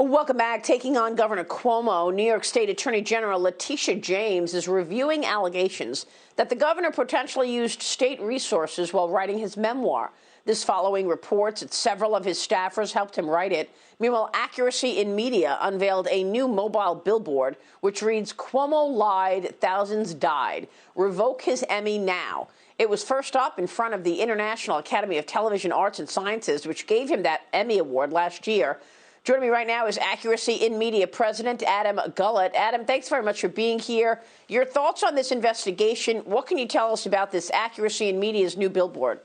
Welcome back. Taking on Governor Cuomo, New York State Attorney General Letitia James is reviewing allegations that the governor potentially used state resources while writing his memoir. This following reports that several of his staffers helped him write it. Meanwhile, Accuracy in Media unveiled a new mobile billboard, which reads, "Cuomo lied, thousands died. Revoke his Emmy now." It was first up in front of the International Academy of Television Arts and Sciences, which gave him that Emmy Award last year. Joining me right now is Accuracy in Media President Adam Guillette. Adam, thanks very much for being here. Your thoughts on this investigation? What can you tell us about this Accuracy in Media's new billboard?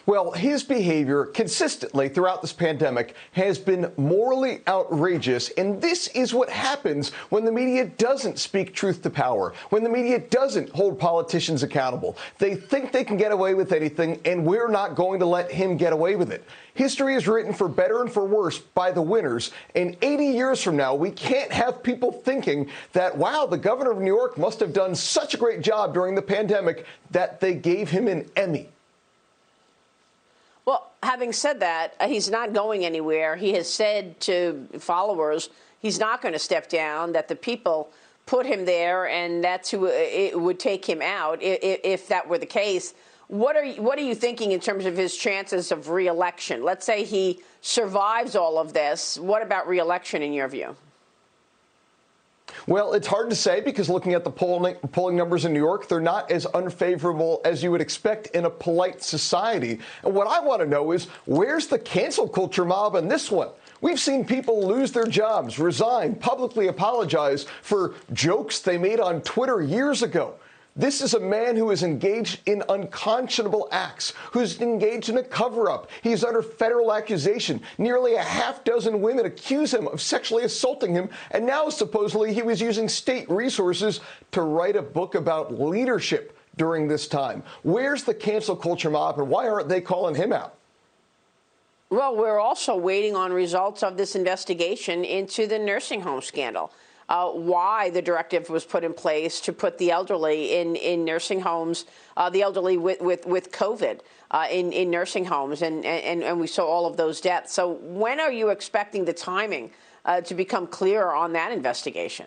Well, his behavior consistently throughout this pandemic has been morally outrageous, and this is what happens when the media doesn't speak truth to power, when the media doesn't hold politicians accountable. They think they can get away with anything, and we're not going to let him get away with it. History is written for better and for worse by the winners, and 80 years from now, we can't have people thinking that, wow, the governor of New York must have done such a great job during the pandemic that they gave him an Emmy. Well, having said that, he's not going anywhere. He has said to followers he's not going to step down, that the people put him there, and that's who it would take him out if that were the case. What are you thinking in terms of his chances of reelection? Let's say he survives all of this. What about reelection in your view? Well, it's hard to say because looking at the polling numbers in New York, they're not as unfavorable as you would expect in a polite society. And what I want to know is, where's the cancel culture mob on this one? We've seen people lose their jobs, resign, publicly apologize for jokes they made on Twitter years ago. This is a man who is engaged in unconscionable acts, who's engaged in a cover-up. He's under federal accusation. Nearly a half dozen women accuse him of sexually assaulting him, and now supposedly he was using state resources to write a book about leadership during this time. Where's the cancel culture mob, and why aren't they calling him out? Well, we're also waiting on results of this investigation into the nursing home scandal. Why the directive was put in place to put the elderly in nursing homes, the elderly with COVID in nursing homes, and we saw all of those deaths. So when are you expecting the timing to become clearer on that investigation?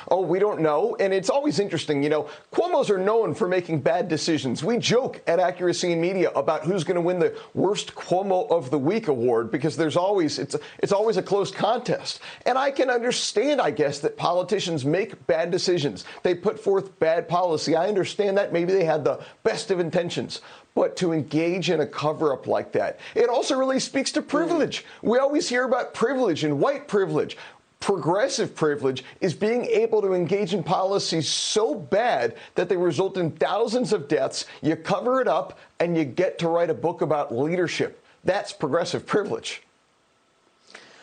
Oh, we don't know. And it's always interesting. You know, Cuomos are known for making bad decisions. We joke at Accuracy in Media about who's going to win the worst Cuomo of the Week award because it's always a close contest. And I can understand, I guess, that politicians make bad decisions. They put forth bad policy. I understand that. Maybe they had the best of intentions. But to engage in a cover-up like that, it also really speaks to privilege. We always hear about privilege and white privilege. Progressive privilege is being able to engage in policies so bad that they result in thousands of deaths. You cover it up and you get to write a book about leadership. That's progressive privilege.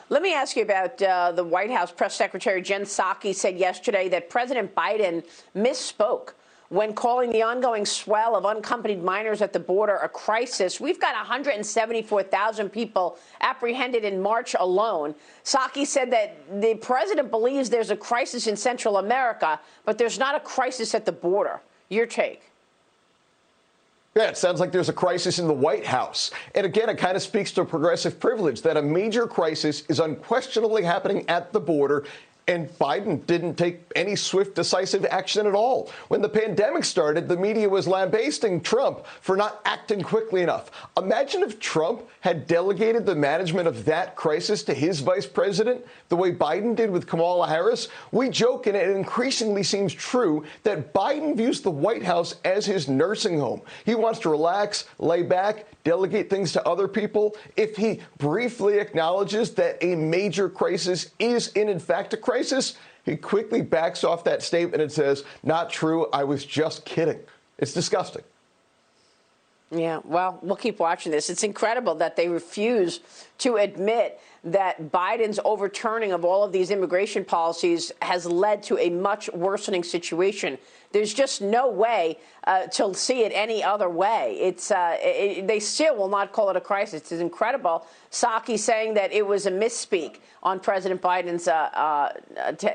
Let me ask you about the White House Press Secretary Jen Psaki said yesterday that President Biden misspoke when calling the ongoing swell of unaccompanied minors at the border a crisis. We've got 174,000 people apprehended in March alone. Psaki said that the president believes there's a crisis in Central America, but there's not a crisis at the border. Your take? Yeah, it sounds like there's a crisis in the White House. And again, it kind of speaks to progressive privilege that a major crisis is unquestionably happening at the border. And Biden didn't take any swift, decisive action at all. When the pandemic started, the media was lambasting Trump for not acting quickly enough. Imagine if Trump had delegated the management of that crisis to his vice president, the way Biden did with Kamala Harris. We joke, and it increasingly seems true, that Biden views the White House as his nursing home. He wants to relax, lay back, delegate things to other people. If he briefly acknowledges that a major crisis is in fact a crisis, he quickly backs off that statement and says, "Not true, I was just kidding." It's disgusting. Yeah, well, we'll keep watching this. It's incredible that they refuse to admit that Biden's overturning of all of these immigration policies has led to a much worsening situation. There's just no way to see it any other way. They still will not call it a crisis. It's incredible. Psaki saying that it was a misspeak on President Biden's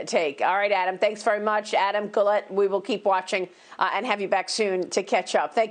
take. All right, Adam, thanks very much. Adam Guillette, we will keep watching and have you back soon to catch up. Thank you.